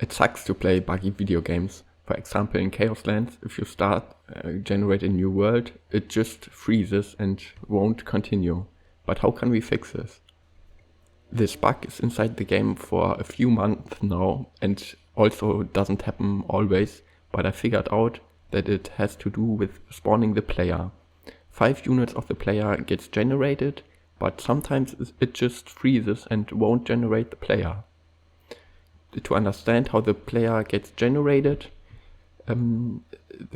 It sucks to play buggy video games. For example, in Chaos Lands, if you start generate a new world, it just freezes and won't continue. But how can we fix this? This bug is inside the game for a few months now and also doesn't happen always, but I figured out that it has to do with spawning the player. 5 units of the player gets generated, but sometimes it just freezes and won't generate the player. To understand how the player gets generated,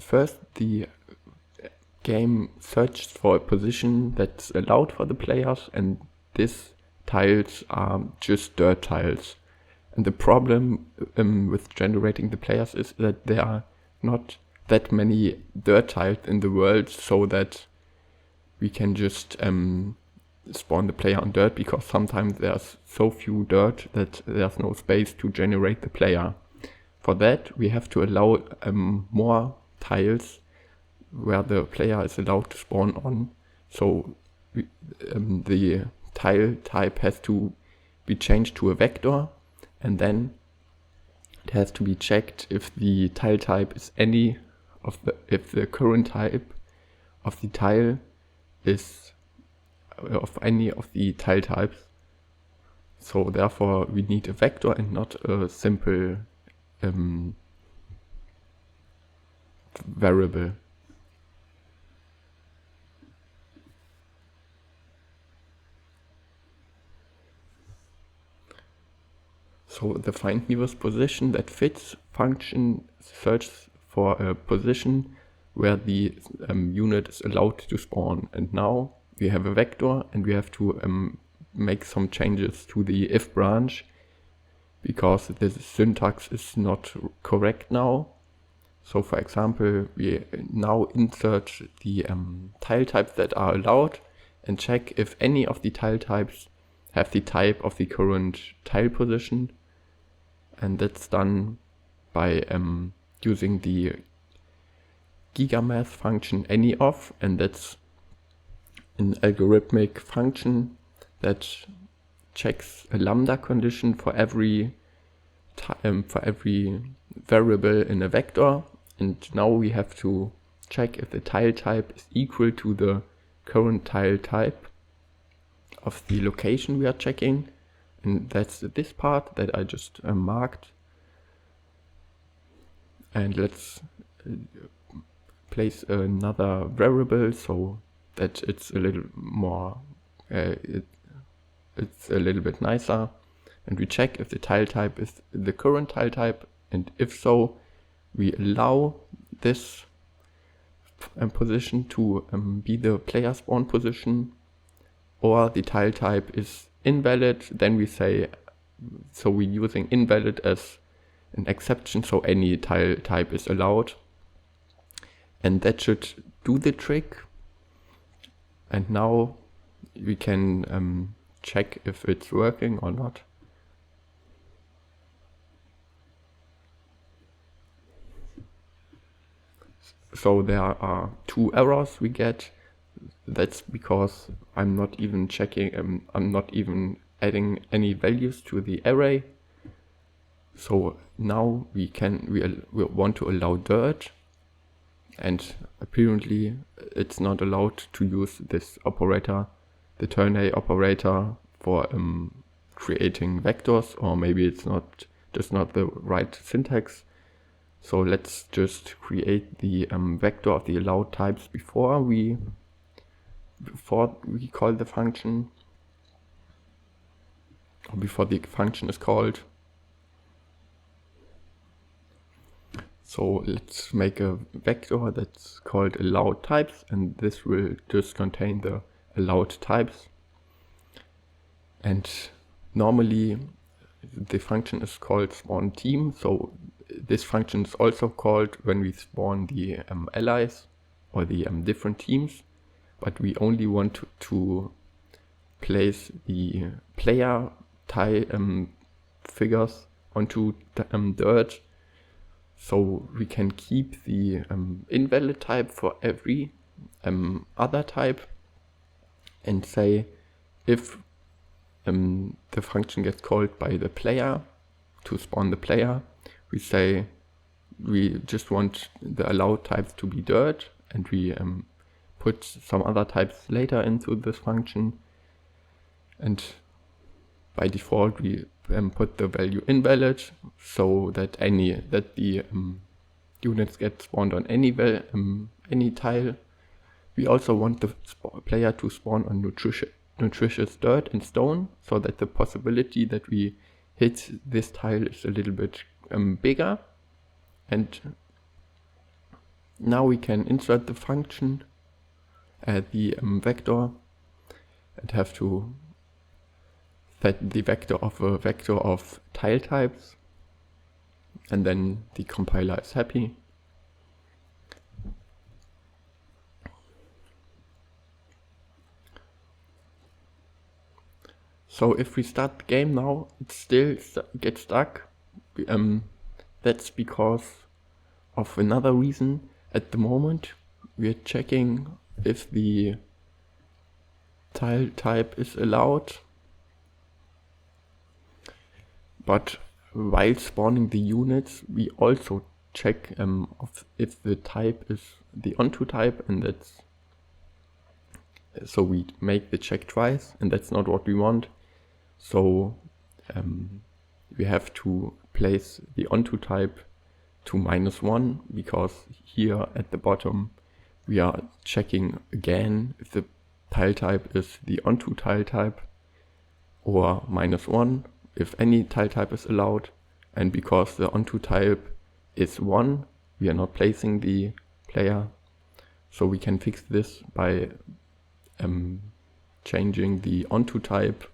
first the game searches for a position that's allowed for the players, and these tiles are just dirt tiles. And the problem with generating the players is that there are not that many dirt tiles in the world, so that we can just spawn the player on dirt, because sometimes there's so few dirt that there's no space to generate the player. For that, we have to allow more tiles where the player is allowed to spawn on. So the tile type has to be changed to a vector, and then it has to be checked if the tile type is if the current type of the tile is of any of the tile types. So therefore we need a vector and not a simple variable. So the find newest position that fits function searches for a position where the unit is allowed to spawn. And now we have a vector, and we have to make some changes to the if branch, because the syntax is not correct now. So for example, we now insert the tile types that are allowed and check if any of the tile types have the type of the current tile position. And that's done by using the gigamath function anyOf, and that's an algorithmic function that checks a lambda condition for every variable in a vector. And now we have to check if the tile type is equal to the current tile type of the location we are checking. And that's this part that I just marked. And let's place another variable so that it's a little more, it's a little bit nicer. And we check if the tile type is the current tile type, and if so, we allow this position to be the player spawn position, or the tile type is invalid. Then we say, so we're using invalid as an exception, so any tile type is allowed. And that should do the trick. And now we can check if it's working or not. So there are 2 errors we get. That's because I'm not even checking, I'm not even adding any values to the array. So now we want to allow dirt, and apparently it's not allowed to use this operator, the ternary operator, for creating vectors, or maybe it's just not the right syntax. So let's just create the vector of the allowed types before we call the function, or before the function is called. So let's make a vector that's called allowed types, and this will just contain the allowed types. And normally the function is called spawn team, so this function is also called when we spawn the allies or the different teams, but we only want to place the player tile figures onto dirt, so we can keep the invalid type for every other type, and say if the function gets called by the player to spawn the player, we say we just want the allowed type to be dirt, and we put some other types later into this function, and by default we put the value invalid, so that the units get spawned on any tile. We also want the player to spawn on nutritious dirt and stone, so that the possibility that we hit this tile is a little bit bigger. And now we can insert the function, the vector, and have to set the vector of a vector of tile types, and then the compiler is happy. So if we start the game now, it still gets stuck. That's because of another reason. At the moment, we are checking if the tile type is allowed. But while spawning the units, we also check if the type is the onto type, and that's so we make the check twice, and that's not what we want. So we have to place the onto type to -1, because here at the bottom we are checking again if the tile type is the onto tile type, or -1 if any tile type is allowed. And because the onto type is 1, we are not placing the player. So we can fix this by changing the onto type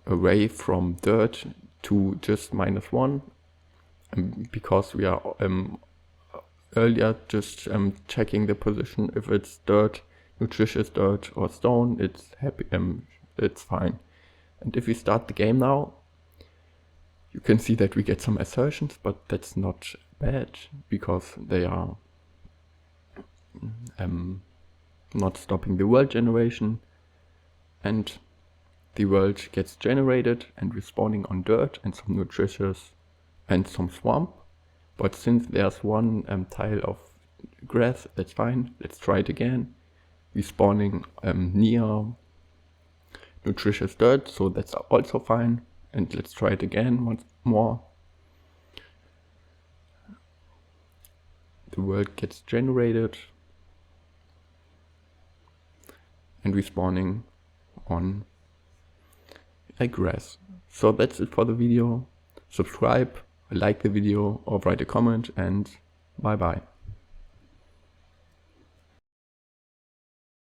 array from dirt to just -1, because we are earlier just checking the position. If it's dirt, nutritious dirt, or stone, it's happy. It's fine. And if we start the game now, you can see that we get some assertions, but that's not bad, because they are not stopping the world generation, and the world gets generated, and we're spawning on dirt and some nutritious and some swamp. But since there's one tile of grass, that's fine. Let's try it again. We're spawning near nutritious dirt, so that's also fine. And let's try it again once more. The world gets generated, and we're spawning on a grass. So that's it for the video. Subscribe, like the video, or write a comment, and bye bye.